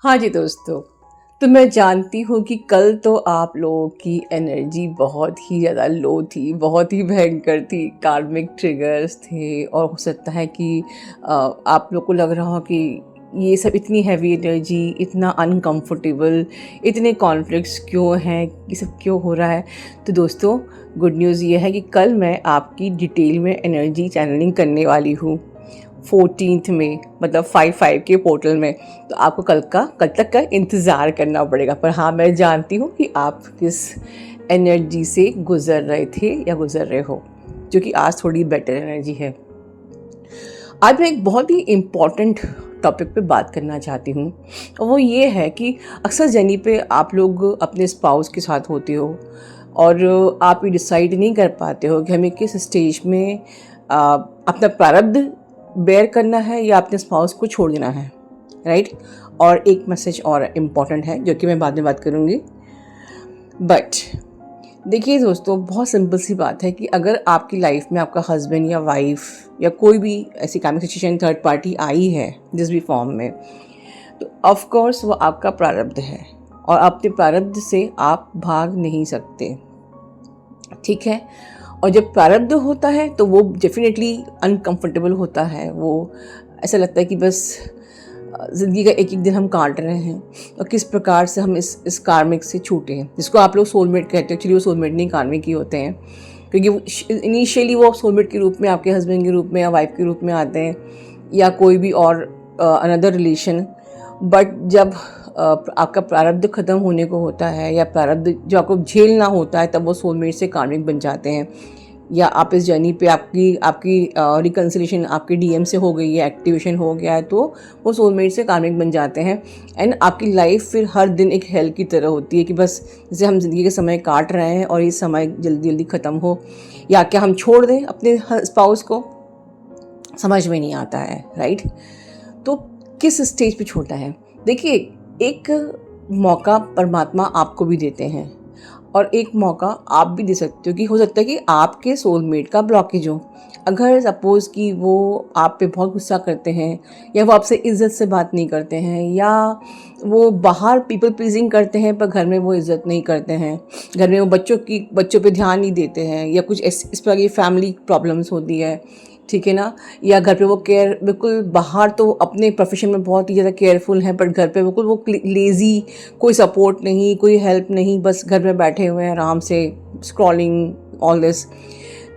हाँ जी दोस्तों, तो मैं जानती हूँ कि कल तो आप लोगों की एनर्जी बहुत ही ज़्यादा लो थी, बहुत ही भयंकर थी, कार्मिक ट्रिगर्स थे और हो सकता है कि आप लोग को लग रहा हो कि ये सब इतनी हैवी एनर्जी, इतना अनकंफर्टेबल, इतने कॉन्फ्लिक्ट्स क्यों हैं, ये सब क्यों हो रहा है। तो दोस्तों, गुड न्यूज़ ये है कि कल मैं आपकी डिटेल में एनर्जी चैनलिंग करने वाली हूँ 14th में, मतलब 5/5 के पोर्टल में। तो आपको कल तक का इंतज़ार करना पड़ेगा। पर हाँ, मैं जानती हूँ कि आप किस एनर्जी से गुज़र रहे थे या गुज़र रहे हो, जो कि आज थोड़ी बेटर एनर्जी है। आज मैं एक बहुत ही इम्पॉर्टेंट टॉपिक पे बात करना चाहती हूँ, और वो ये है कि अक्सर जर्नी पे आप लोग अपने स्पाउस के साथ होते हो और आप ये डिसाइड नहीं कर पाते हो कि हमें किस स्टेज में अपना प्रारब्ध बेयर करना है या अपने स्पाउस को छोड़ देना है, राइट। और एक मैसेज और इम्पॉर्टेंट है जो कि मैं बाद में बात करूँगी। बट देखिए दोस्तों, बहुत सिंपल सी बात है कि अगर आपकी लाइफ में आपका हस्बैंड या वाइफ या कोई भी ऐसी कामिक सिचुएशन थर्ड पार्टी आई है जिस भी फॉर्म में, तो ऑफ कोर्स वो आपका प्रारब्ध है और अपने प्रारब्ध से आप भाग नहीं सकते, ठीक है। और जब प्रारब्ध होता है तो वो डेफिनेटली अनकंफर्टेबल होता है। वो ऐसा लगता है कि बस ज़िंदगी का एक एक दिन हम काट रहे हैं और किस प्रकार से हम इस कार्मिक से छूटे हैं, जिसको आप लोग सोलमेट कहते हो। एक्चुअली वो सोलमेट नहीं, कार्मिक ही होते हैं, क्योंकि इनिशियली वो सोलमेट के रूप में आपके हस्बैंड के रूप में या वाइफ के रूप में आते हैं या कोई भी और अनदर रिलेशन। बट जब आपका प्रारब्ध ख़त्म होने को होता है या प्रारब्ध जो आपको झेलना होता है, तब वो सोलमेट से कार्मिक बन जाते हैं। या आप इस जर्नी पे आपकी रिकन्सिलेशन आपके डीएम से हो गई है, एक्टिवेशन हो गया है, तो वो सोलमेट से कार्मिक बन जाते हैं। एंड आपकी लाइफ फिर हर दिन एक हेल की तरह होती है कि बस जैसे हम ज़िंदगी के समय काट रहे हैं और ये समय जल्दी जल्दी ख़त्म हो, या क्या हम छोड़ दें अपने स्पाउस को, समझ में नहीं आता है, राइट। तो किस स्टेज पे छोटा है, देखिए, एक मौका परमात्मा आपको भी देते हैं और एक मौका आप भी दे सकते हो कि हो सकता है कि आपके सोलमेट का ब्लॉकेज हो। अगर सपोज़ कि वो आप पे बहुत गुस्सा करते हैं या वो आपसे इज़्ज़त से बात नहीं करते हैं या वो बाहर पीपल प्लीजिंग करते हैं पर घर में वो इज़्ज़त नहीं करते हैं, घर में वो बच्चों पे ध्यान नहीं देते हैं, या कुछ इस प्रकार की फैमिली प्रॉब्लम्स होती है, ठीक है ना। या घर पे वो केयर बिल्कुल, बाहर तो अपने प्रोफेशन में बहुत ही ज़्यादा केयरफुल हैं पर घर पे बिल्कुल वो लेज़ी, कोई सपोर्ट नहीं, कोई हेल्प नहीं, बस घर में बैठे हुए हैं आराम से, स्क्रॉलिंग ऑल दिस।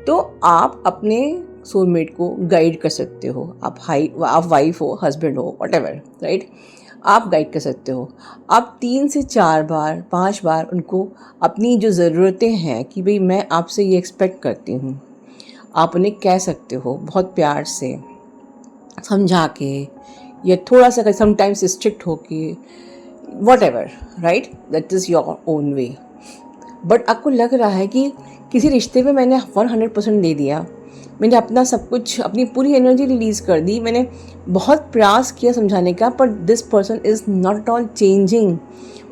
तो आप अपने सोलमेट को गाइड कर सकते हो। आप वाइफ हो, हस्बैंड हो, व्हाटएवर, राइट। आप गाइड कर सकते हो। आप 3 से 4 बार 5 बार उनको अपनी जो ज़रूरतें हैं कि भाई मैं आपसे ये एक्सपेक्ट करती हूँ, आप उन्हें कह सकते हो बहुत प्यार से, समझा के, या थोड़ा सा समटाइम्स स्ट्रिक्ट होके, what ever, right, that is your own way. But आपको लग रहा है कि किसी रिश्ते में मैंने 100% दे दिया, मैंने अपना सब कुछ, अपनी पूरी एनर्जी रिलीज़ कर दी, मैंने बहुत प्रयास किया समझाने का, पर this person is not at all changing,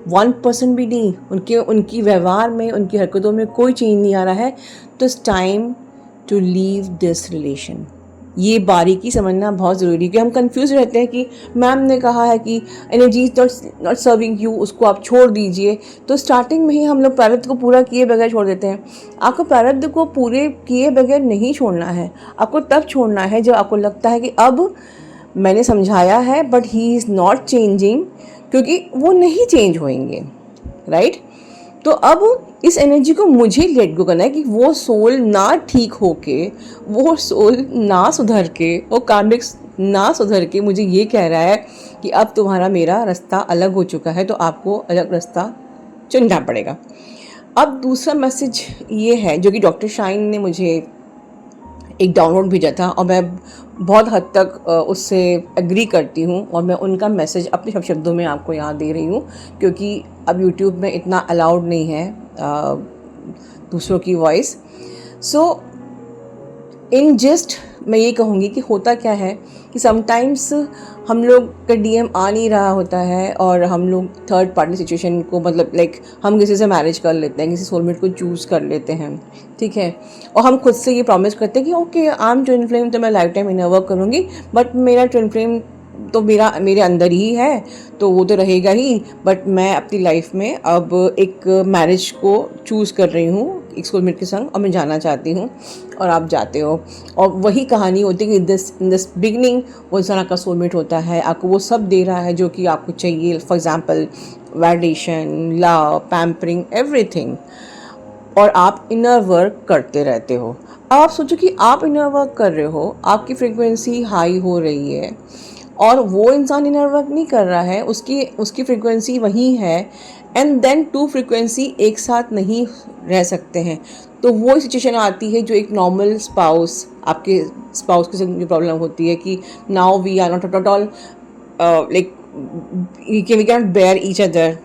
1% भी नहीं, उनकी व्यवहार में, उनकी हरकतों में कोई चेंज नहीं आ रहा है। तो it's time to leave this relation. ये बारीकी समझना बहुत ज़रूरी है कि हम कंफ्यूज रहते हैं कि मैम ने कहा है कि energy is not serving you, उसको आप छोड़ दीजिए। तो स्टार्टिंग में ही हम लोग प्रारब्ध को पूरा किए बगैर छोड़ देते हैं। आपको प्रारब्ध को पूरे किए बगैर नहीं छोड़ना है, आपको तब छोड़ना है जब आपको लगता है कि अब मैंने समझाया है but he is not changing, क्योंकि वो नहीं चेंज होंगे, राइट। तो अब इस एनर्जी को मुझे लेट गो करना है कि वो सोल ना ठीक होके, वो सोल ना सुधर के, वो कार्मिक ना सुधर के मुझे ये कह रहा है कि अब तुम्हारा मेरा रास्ता अलग हो चुका है, तो आपको अलग रास्ता चुनना पड़ेगा। अब दूसरा मैसेज ये है जो कि डॉक्टर शाइन ने मुझे एक डाउनलोड भेजा था और मैं बहुत हद तक उससे एग्री करती हूँ, और मैं उनका मैसेज अपने शब्दों में आपको यहाँ दे रही हूँ, क्योंकि अब यूट्यूब में इतना अलाउड नहीं है दूसरों की वॉइस। सो इन जस्ट मैं ये कहूँगी कि होता क्या है कि समटाइम्स हम लोग का डीएम आ नहीं रहा होता है और हम लोग थर्ड पार्टी सिचुएशन को, मतलब लाइक हम किसी से मैरिज कर लेते हैं, किसी सोलमेट को चूज़ कर लेते हैं, ठीक है। और हम खुद से ये प्रॉमिस करते हैं कि okay, I am twin flame, तो मैं लाइफ टाइम इनर वर्क करूँगी, बट मेरा ट्विन फ्लेम तो मेरे अंदर ही है, तो वो तो रहेगा ही। बट मैं अपनी लाइफ में अब एक मैरिज को चूज़ कर रही हूँ एक सोलमेट के संग, और मैं जाना चाहती हूँ और आप जाते हो। और वही कहानी होती है कि इन दिस बिगनिंग वो इंसान आपका सोलमेट होता है, आपको वो सब दे रहा है जो कि आपको चाहिए। For example validation, love, pampering, everything. और आप इनर वर्क करते रहते हो। अब आप सोचो कि आप इनर वर्क कर रहे हो, आपकी फ्रीक्वेंसी हाई हो रही है, और वो इंसान इनर वर्क नहीं कर रहा है, उसकी उसकी फ्रीक्वेंसी वही है, एंड देन टू फ्रीक्वेंसी एक साथ नहीं रह सकते हैं। तो वो सिचुएशन आती है जो एक नॉर्मल स्पाउस, आपके स्पाउस के साथ जो प्रॉब्लम होती है कि now we are not at all like we can not bear each other.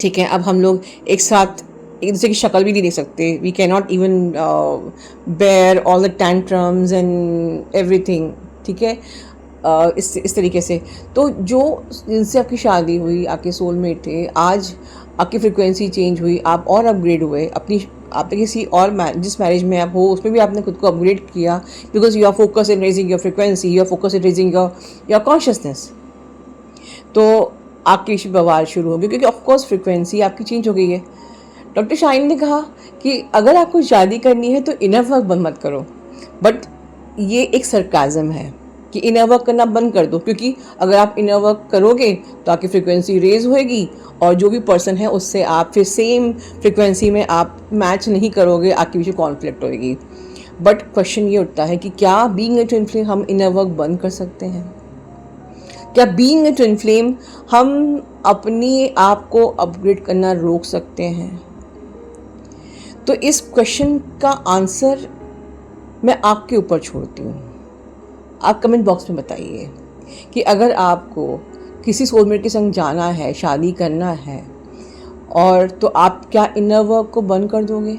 ठीक है, अब हम लोग एक साथ एक दूसरे की शक्ल भी नहीं देख सकते। We can not even bear all the tantrums and everything. ठीक है, इस तरीके से। तो जो जिनसे आपकी शादी हुई, आपके सोलमेट थे, आज आपकी फ्रिक्वेंसी चेंज हुई, आप और अपग्रेड हुए अपनी, आपने किसी और जिस मैरिज में आप हो उसमें भी आपने खुद को अपग्रेड किया, because you are focus in raising your frequency, you are focus in raising your consciousness. तो आपकी इश्यू बवाल शुरू हो गई, क्योंकि ऑफकोर्स फ्रिक्वेंसी आपकी चेंज हो गई है। डॉक्टर शाहीन ने कहा कि अगर आपको शादी करनी है तो इनर वर्क बंद मत करो। बट ये एक सरकाज़म है कि इनर वर्क करना बंद कर दो, क्योंकि अगर आप इनर वर्क करोगे तो आपकी फ्रिक्वेंसी रेज होएगी, और जो भी पर्सन है उससे आप फिर सेम फ्रिक्वेंसी में आप मैच नहीं करोगे, आपके बीच कॉन्फ्लिक्ट होएगी। बट क्वेश्चन ये उठता है कि क्या बीइंग ए ट्विन फ्लेम हम इनर वर्क बंद कर सकते हैं? क्या बीइंग ए ट्विन फ्लेम हम अपनी आप को अपग्रेड करना रोक सकते हैं? तो इस क्वेश्चन का आंसर मैं आपके ऊपर छोड़ती हूँ। आप कमेंट बॉक्स में बताइए कि अगर आपको किसी सोलमेट के संग जाना है, शादी करना है, और तो आप क्या इनर वर्क को बंद कर दोगे?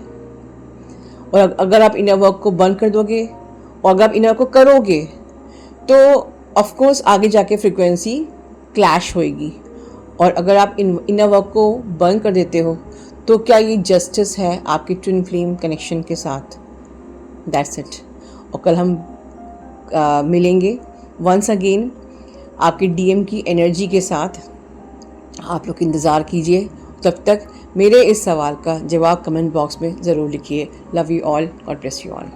और अगर आप इनर वर्क को बंद कर दोगे और अगर आप इनर वर्क को करोगे तो ऑफ कोर्स आगे जाके फ्रिक्वेंसी क्लैश होएगी। और अगर आप इनर वर्क को बंद कर देते हो तो क्या ये जस्टिस है आपकी ट्विन फ्लेम कनेक्शन के साथ? That's it. और कल हम मिलेंगे वंस अगेन आपके डीएम की एनर्जी के साथ। आप लोग इंतज़ार कीजिए। तब तक मेरे इस सवाल का जवाब कमेंट बॉक्स में ज़रूर लिखिए। Love you all, God bless you all.